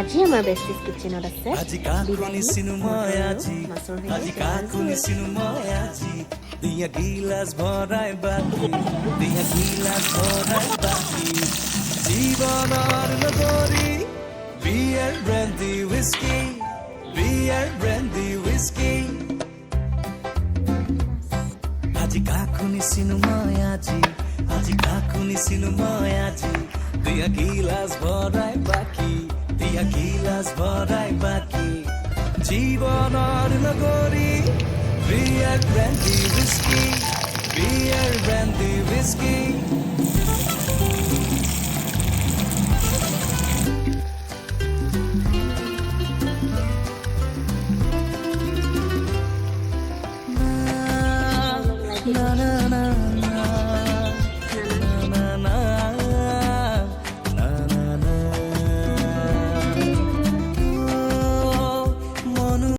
আজি আমাৰ বেষ্টিজ কিচেনত আছে আজি কাকুনি সিনুময় আজি দিয়া গিলাস ভৰাই বাকি জীৱনৰ লগৰী বিয়াৰ ব্ৰেণ্ডি হুইস্কি আজি কাকুনি সিনুময় আজি দিয়া গিলাস ভৰাই বাকি জীৱনৰ লগৰী বিয়াৰ ব্ৰেণ্ডি হুইস্কি